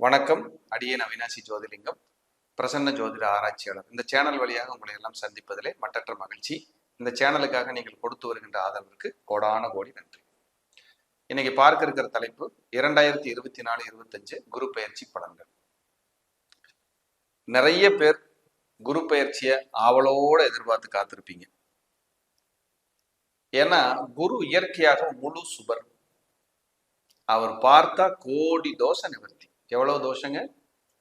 வணக்கம். அடியேன் அவினாசி ஜோதிலிங்கம், பிரசன்ன ஜோதிட ஆராய்ச்சியாளர். இந்த சேனல் வழியாக உங்களை எல்லாம் சந்திப்பதிலே மட்டற்ற மகிழ்ச்சி. இந்த சேனலுக்காக நீங்கள் கொடுத்து வருகின்ற ஆதரவிற்கு கோடான கோடி நன்றி. இன்னைக்கு பார்க்க இருக்கிற தலைப்பு 2024-25 குரு பெயர்ச்சி பலன்கள். நிறைய பேர் குரு பெயர்ச்சியை ஆவலோட எதிர்பார்த்து காத்திருப்பீங்க. ஏன்னா குரு இயற்கையாக முழு சுபர். அவர் பார்த்தா கோடி தோஷ நிவர்த்தி. எவ்வளவு தோஷங்க?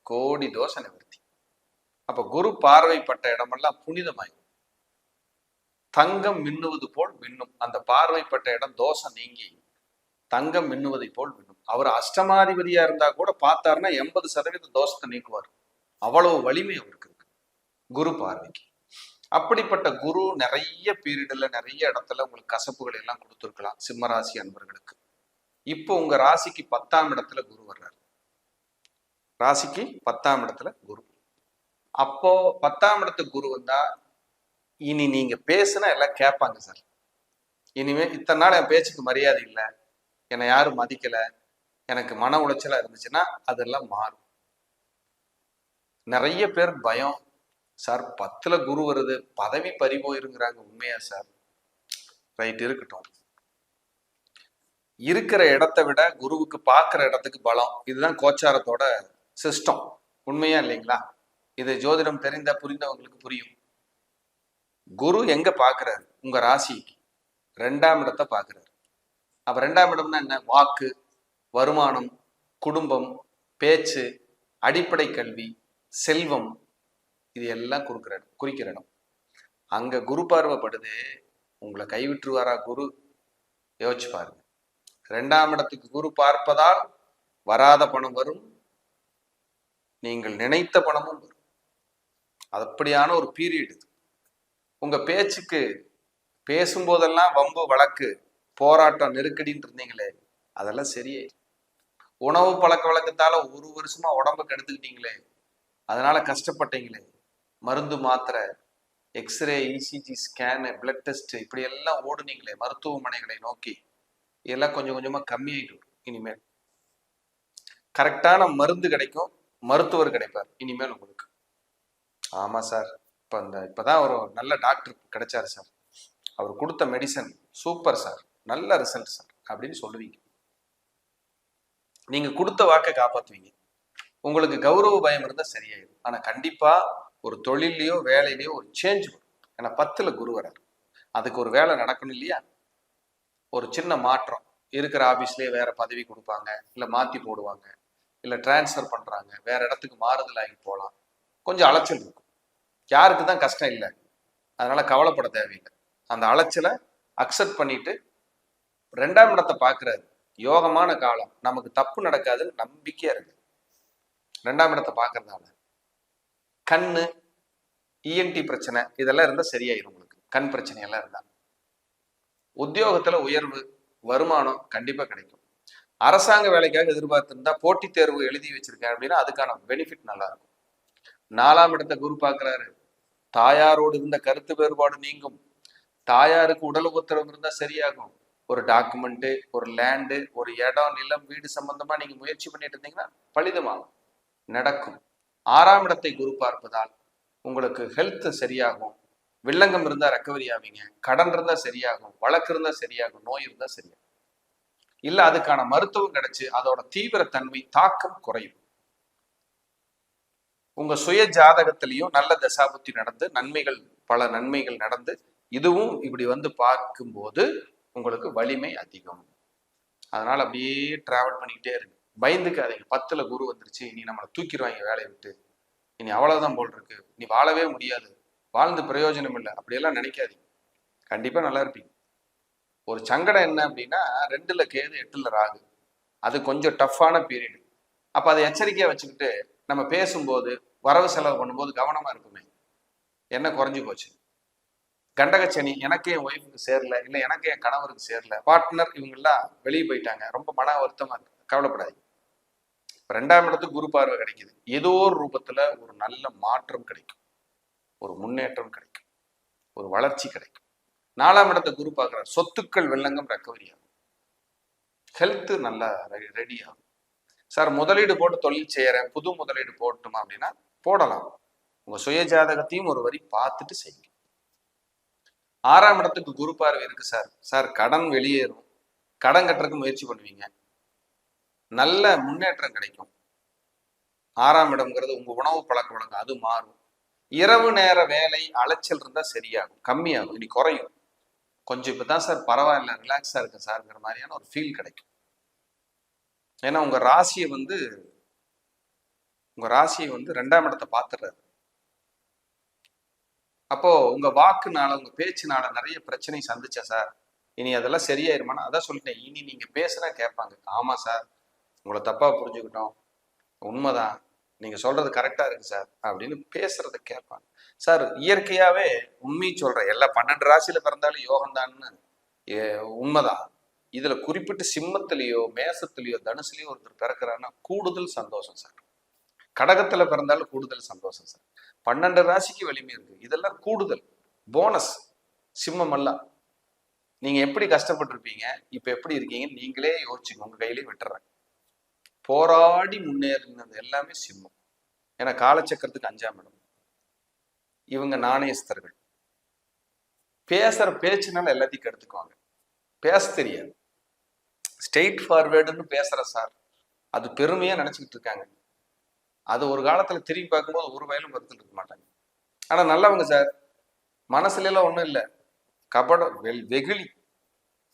கோடி தோஷ நிவர்த்தி. அப்ப குரு பார்வைப்பட்ட இடமெல்லாம் புனிதமாயும் தங்கம் மின்னுவது போல் மின்னும். அந்த பார்வைப்பட்ட இடம் தோஷம் நீங்கி தங்கம் மின்னுவதை போல் மின்னும். அவர் அஷ்டமாதிபதியா இருந்தா கூட பார்த்தாருன்னா 80% தோஷத்தை நீக்குவார். அவ்வளவு வலிமை அவருக்கு இருக்கு குரு பார்வைக்கு. அப்படிப்பட்ட குரு நிறைய பீரியட்ல நிறைய இடத்துல உங்களுக்கு கசப்புகள் எல்லாம் கொடுத்துருக்கலாம் சிம்மராசி அன்பர்களுக்கு. இப்போ உங்க ராசிக்கு 10ஆம் இடத்துல குரு வர்றாரு. ராசிக்கு 10ஆம் இடத்துல குரு. அப்போ 10ஆம் இடத்துக்கு குரு வந்தா இனி நீங்க பேசுனா எல்லாம் கேட்பாங்க சார். இனிமே இத்தனை நாள் என் பேச்சுக்கு மரியாதை இல்லை, என்னை யாரும் மதிக்கல, எனக்கு மன உளைச்சலா இருந்துச்சுன்னா அதெல்லாம் மாறும். நிறைய பேர் பயம் சார், 10ல குரு வருது, பதவி பறி போயிருங்கிறாங்க. உண்மையா சார்? ரைட், இருக்கட்டும். இருக்கிற இடத்தை விட குருவுக்கு பார்க்குற இடத்துக்கு பலம். இதுதான் கோச்சாரத்தோட சிஸ்டம். உண்மையா இல்லைங்களா? இது ஜோதிடம் தெரிந்த புரிந்தவங்களுக்கு புரியும். குரு எங்க பாக்குறாரு? உங்க ராசிக்கு 2ஆம் இடத்தை பாக்குறாரு. அப்ப 2ஆம் இடம்னா என்ன? வாக்கு, வருமானம், குடும்பம், பேச்சு, அடிப்படை கல்வி, செல்வம், இது எல்லாம் குறிக்கிற இடம். அங்க குரு பார்வைப்படுது. உங்களை கைவிட்டுருவாரா குரு? யோசிச்சு பாருங்க. 2ஆம் இடத்துக்கு குரு பார்ப்பதால் வராத பணம் வரும், நீங்கள் நினைத்த பணமும் வரும். அப்படியான ஒரு பீரியட் இது. உங்க பேச்சுக்கு பேசும்போதெல்லாம் வம்பு, வழக்கு, போராட்டம், நெருக்கடின்னு இருந்தீங்களே, அதெல்லாம் சரியே. உணவு பழக்க வழக்கத்தால 1 வருஷமா உடம்பு கெடுத்துக்கிட்டீங்களே, அதனால கஷ்டப்பட்டீங்களே, மருந்து மாத்திரை, X-ray, ECG scan, blood test, இப்படி எல்லாம் ஓடுனீங்களே மருத்துவமனைகளை நோக்கி, இதெல்லாம் கொஞ்சம் கொஞ்சமா கம்மியாயிட்டு வரும். இனிமேல் கரெக்டான மருந்து கிடைக்கும், மருத்துவர் கிடைப்பார் இனிமேல் உங்களுக்கு. ஆமா சார், இப்பதான் ஒரு நல்ல டாக்டர் கிடைச்சாரு சார், அவர் கொடுத்த மெடிசன் சூப்பர் சார், நல்ல ரிசல்ட் சார் அப்படின்னு சொல்லுவீங்க. நீங்க கொடுத்த வாக்கை காப்பாத்துவீங்க. உங்களுக்கு கௌரவ பயம் இருந்தா சரியாயிடும். ஆனா கண்டிப்பா ஒரு தொழிலையோ வேலையிலையோ ஒரு சேஞ்ச் வரும். ஏன்னா 10ல குரு வராரு. அதுக்கு ஒரு வேலை நடக்கணும் இல்லையா? ஒரு சின்ன மாற்றம். இருக்கிற ஆபீஸ்லயே வேற பதவி கொடுப்பாங்க, இல்ல மாத்தி போடுவாங்க, இல்ல டிரான்ஸ்ஃபர் பண்றாங்க, வேற இடத்துக்கு மாறுதல் ஆகி போகலாம். கொஞ்சம் அலைச்சல் இருக்கும். யாருக்கு தான் கஷ்டம் இல்லை, அதனால கவலைப்பட தேவையில்லை. அந்த அலைச்சலை அக்செப்ட் பண்ணிட்டு 2ஆம் இடத்தை பார்க்கறாரு. யோகமான காலம், நமக்கு தப்பு நடக்காதுன்னு நம்பிக்கையா இருக்கு. 2ஆம் இடத்தை பார்க்கறதுனால கண்ணு, இஎன்டி பிரச்சனை இதெல்லாம் இருந்தா சரியாயிரும். உங்களுக்கு கண் பிரச்சனை எல்லாம் இருந்தா உத்தியோகத்துல உயர்வு, வருமானம் கண்டிப்பா கிடைக்கும். அரசாங்க வேலைக்காக எதிர்பார்த்திருந்தா போட்டித் தேர்வு எழுதி வச்சிருக்கேன் அப்படின்னா அதுக்கான பெனிஃபிட் நல்லா இருக்கும். 4ஆம் இடத்தை குரு பார்க்கிறாரு. தாயாரோடு இருந்த கருத்து வேறுபாடு நீங்கும். தாயாருக்கு உடல் உத்தரவு இருந்தா சரியாகும். ஒரு டாக்குமெண்ட், ஒரு லேண்டு, ஒரு இடம், நிலம், வீடு சம்பந்தமா நீங்க முயற்சி பண்ணிட்டு இருந்தீங்கன்னா பலிதமாகும், நடக்கும். 6ஆம் இடத்தை குரு பார்ப்பதால் உங்களுக்கு ஹெல்த் சரியாகும். வில்லங்கம் இருந்தா ரெக்கவரி ஆவீங்க. கடன் இருந்தா சரியாகும். வழக்கு இருந்தா சரியாகும். நோய் இருந்தா சரியாகும். இல்ல அதுக்கான மருத்துவம் கிடைச்சு அதோட தீவிரத்தன்மை, தாக்கம் குறையும். உங்க சுய ஜாதகத்திலையும் நல்ல தசாபுத்தி நடந்து நன்மைகள், பல நன்மைகள் நடந்து, இதுவும் இப்படி வந்து பார்க்கும்போது உங்களுக்கு வலிமை அதிகம். அதனால அப்படியே டிராவல் பண்ணிக்கிட்டே இருக்கு. பயந்துக்காதீங்க. 10ல குரு வந்துருச்சு, இனி நம்மளை தூக்கிடுவாங்க வேலையை விட்டு, இனி அவ்வளவுதான் போல் இருக்கு, இனி வாழவே முடியாது, வாழ்ந்து பிரயோஜனம் இல்லை, அப்படியெல்லாம் நினைக்காதீங்க. கண்டிப்பா நல்லா இருப்பீங்க. ஒரு சங்கடம் என்ன அப்படின்னா 2ல கேது 8ல ராகு, அது கொஞ்சம் டஃப்பான பீரியட். அப்ப அதை எச்சரிக்கையா வச்சுக்கிட்டு நம்ம பேசும்போது, வரவு செலவு பண்ணும்போது கவனமா இருக்குமே. என்ன குறைஞ்சு போச்சு? கண்டகச்சனி எனக்கு என் ஒய்ஃபுக்கு சேரல, இல்லை எனக்கு என் கணவருக்கு சேரல, பார்ட்னர் இவங்கெல்லாம் வெளியே போயிட்டாங்க, ரொம்ப மன வருத்தமா இருக்கு. கவலைப்படாது. 2ஆம் இடத்துக்கு குரு பார்வை கிடைக்குது. ஏதோ ஒரு ரூபத்துல ஒரு நல்ல மாற்றம் கிடைக்கும், ஒரு முன்னேற்றம் கிடைக்கும், ஒரு வளர்ச்சி கிடைக்கும். 4ஆம் இடத்தை குரு பார்க்கிறார். சொத்துக்கள் வெள்ளங்கம் ரெக்கவரி ஆகும். ஹெல்த் நல்லா ரெடி ஆகும். சார் முதலீடு போட்டு தொழில் செய்யறேன், புது முதலீடு போட்டுமா அப்படின்னா போடலாம். உங்க சுய ஜாதகத்தையும் ஒரு வரி பார்த்துட்டு செய்யுங்க. 6ஆம் இடத்துக்கு குரு பார்வை இருக்கு சார். சார் கடன் வெளியேறும், கடன் கட்டுறதுக்கு முயற்சி பண்ணுவீங்க, நல்ல முன்னேற்றம் கிடைக்கும். 6ஆம் இடம்ங்கிறது உங்க உணவு பழக்க வழக்கம், அது மாறும். இரவு நேர வேலை அலைச்சல் இருந்தா சரியாகும், கம்மியாகும், இனி குறையும். கொஞ்சம் இப்பதான் சார் பரவாயில்ல, ரிலாக்ஸா இருக்கு சார்ங்கிற மாதிரியான ஒரு ஃபீல் கிடைக்கும். ஏன்னா உங்க ராசியை வந்து 2ஆம் இடத்தை பார்த்துடுறாரு. அப்போ உங்க வாக்குனால, உங்க பேச்சுனால நிறைய பிரச்சனை சந்திச்சா சார், இனி அதெல்லாம் சரியாயிருமானா? அதான் சொல்லிட்டேன், இனி நீங்க பேசுனா கேட்பாங்க. ஆமா சார், உங்களை தப்பா புரிஞ்சுக்கிட்டோம், உண்மைதான், நீங்க சொல்றது கரெக்டா இருக்கு சார் அப்படின்னு பேசுறத கேட்பாங்க. சார் இயற்கையாவே உண்மை சொல்றேன், எல்லா 12 ராசியில பிறந்தாலும் யோகம்தான்னு உண்மைதான். இதுல குறிப்பிட்டு சிம்மத்திலேயோ மேசத்திலேயோ தனுசுலயோ ஒருத்தர் பிறக்கிறான்னா கூடுதல் சந்தோஷம் சார். கடகத்துல பிறந்தாலும் கூடுதல் சந்தோஷம் சார். 12 ராசிக்கு வலிமை இருக்கு, இதெல்லாம் கூடுதல் போனஸ். சிம்மம் எல்லாம் நீங்க எப்படி கஷ்டப்பட்டிருப்பீங்க, இப்ப எப்படி இருக்கீங்கன்னு நீங்களே யோசிச்சுங்க, உங்க கையிலேயே விட்டுறேன். போராடி முன்னேறினது எல்லாமே சிம்மம். ஏன்னா காலச்சக்கரத்துக்கு 5ஆம் இடம். இவங்க நாணயஸ்தர்கள். பேசுற பேச்சுனால எல்லாத்தையும் கெடுத்துக்குவாங்க. பேச தெரியாது, ஸ்ட்ரெயிட் ஃபார்வேர்டுன்னு பேசுற சார், அது பெருமையா நினைச்சுக்கிட்டு இருக்காங்க. அது ஒரு காலத்துல திரும்பி பார்க்கும்போது ஒரு வயலும் படுத்துட்டு இருக்க மாட்டாங்க. ஆனா நல்லவங்க சார், மனசுல எல்லாம் ஒண்ணும் இல்லை, கபடம் வெகுளி.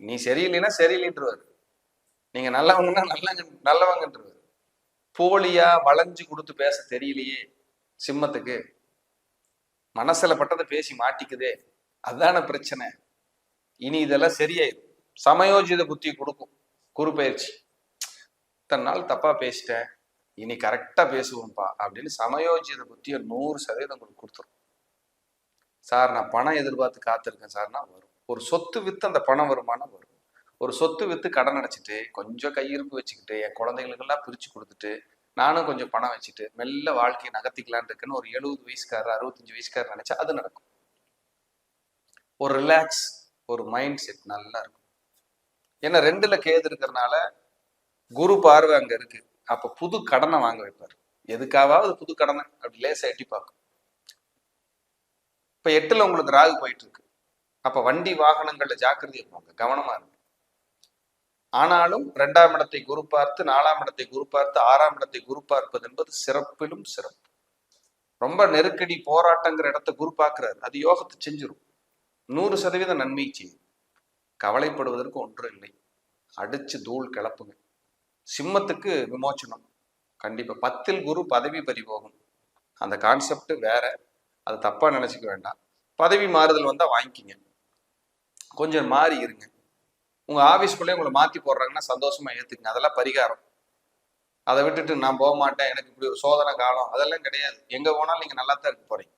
நீ சரியில்லைன்னா சரியில்லைன்றவர், நீங்க நல்லவங்கன்னா நல்லவங்கன்றவர். போலியா வளைஞ்சு கொடுத்து பேச தெரியலையே சிம்மத்துக்கு, மனசுல பட்டதை பேசி மாட்டிக்குதே, அதுதான பிரச்சனை. இனி இதெல்லாம் சரியாயிடும். சமயோஜித புத்தி கொடுக்கும் குரு பயிற்சி. இத்தனை நாள் தப்பா பேசிட்டேன், இனி கரெக்டா பேசுவோம்ப்பா அப்படின்னு சமயோஜித புத்தியை 100% உங்களுக்கு கொடுத்துரும். சார் நான் பணம் எதிர்பார்த்து காத்திருக்கேன் சார்னா வரும். ஒரு சொத்து வித்து அந்த பணம் வருமானம் வரும். ஒரு சொத்து வித்து கடன் அடைச்சிட்டு கொஞ்சம் கையிருப்பு வச்சுக்கிட்டு என் குழந்தைகளுக்கெல்லாம் பிரிச்சு கொடுத்துட்டு நானும் கொஞ்சம் பணம் வச்சுட்டு மெல்ல வாழ்க்கையை நகர்த்திக்கலான் இருக்குன்னு ஒரு 70 வயசுக்காரர் 65 வயசுக்காரர் நினைச்சா அது நடக்கும். ஒரு ரிலாக்ஸ், ஒரு மைண்ட் செட் நல்லா இருக்கும். ஏன்னா 2ல கேது இருக்கிறதுனால குரு பார்வை அங்க இருக்கு. அப்ப புது கடனை வாங்க வைப்பாரு. எதுக்காவது புது கடனை அப்படி லேசா எட்டி பார்க்கும். இப்ப 8ல உங்களுக்கு ராகு போயிட்டு இருக்கு. அப்ப வண்டி வாகனங்கள்ல ஜாக்கிரதையா போங்க, கவனமா இருக்கு. ஆனாலும் 2ஆம் இடத்தை குரு பார்த்து 4ஆம் இடத்தை குரு பார்த்து 6ஆம் இடத்தை குரு பார்ப்பது என்பது சிறப்பிலும் சிறப்பு. ரொம்ப நெருக்கடி போராட்டங்கிற இடத்தை குரு பார்க்கிறாரு, அது யோகத்தை செஞ்சிடும். 100% நன்மை செய்யும். கவலைப்படுவதற்கு ஒன்றும் இல்லை, அடிச்சு தூள் கிளப்புங்க. சிம்மத்துக்கு விமோச்சனம் கண்டிப்பா. 10ல் குரு பதவி பறிபோகும், அந்த கான்செப்ட் வேற, அது தப்பா நினைச்சுக்க வேண்டாம். பதவி மாறுதல் வந்தா வாங்கிக்கிங்க, கொஞ்சம் மாறி இருங்க. உங்க ஆபீஸ்குள்ளே உங்களை மாத்தி போடுறாங்கன்னா சந்தோஷமா ஏத்துக்குங்க, அதெல்லாம் பரிகாரம். அதை விட்டுட்டு நான் போக மாட்டேன், எனக்கு இப்படி ஒரு சோதனை காலம், அதெல்லாம் கிடையாது. எங்க போனாலும் நீங்க நல்லா தான் இருக்க போறீங்க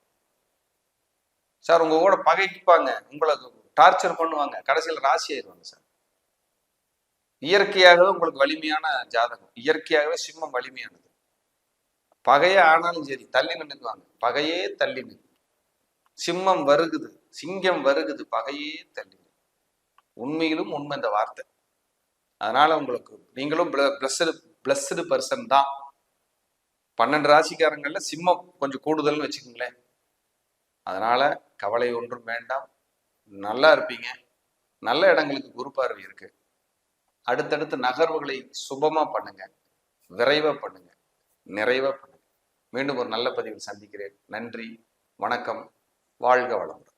சார். உங்க கூட பகைப்பாங்க, உங்களை டார்ச்சர் பண்ணுவாங்க, கடைசியில் ராசி ஆயிடுவாங்க சார். இயற்கையாகவே உங்களுக்கு வலிமையான ஜாதகம், இயற்கையாகவே சிம்மம் வலிமையானது. பகையே ஆனாலும் சரி தள்ளி நின்றுக்குவாங்க, பகையே தள்ளி நின்று. சிம்மம் வருகுது, சிங்கம் வருகுது, பகையே தள்ளி. உண்மையிலும் உண்மை இந்த வார்த்தை. அதனால உங்களுக்கு நீங்களும் பிளஸ்டு பர்சன் தான். 12 ராசிக்காரங்கள்ல சிம்மம் கொஞ்சம் கூடுதல்னு வச்சுக்கோங்களேன். அதனால கவலை ஒன்றும் வேண்டாம், நல்லா இருப்பீங்க. நல்ல இடங்களுக்கு குரு பார்வை இருக்கு. அடுத்தடுத்து நகர்வுகளை சுபமா பண்ணுங்க, விரைவா பண்ணுங்க, நிறைவா பண்ணுங்க. மீண்டும் ஒரு நல்ல பதிவில் சந்திக்கிறேன். நன்றி, வணக்கம், வாழ்க வளமுடன்.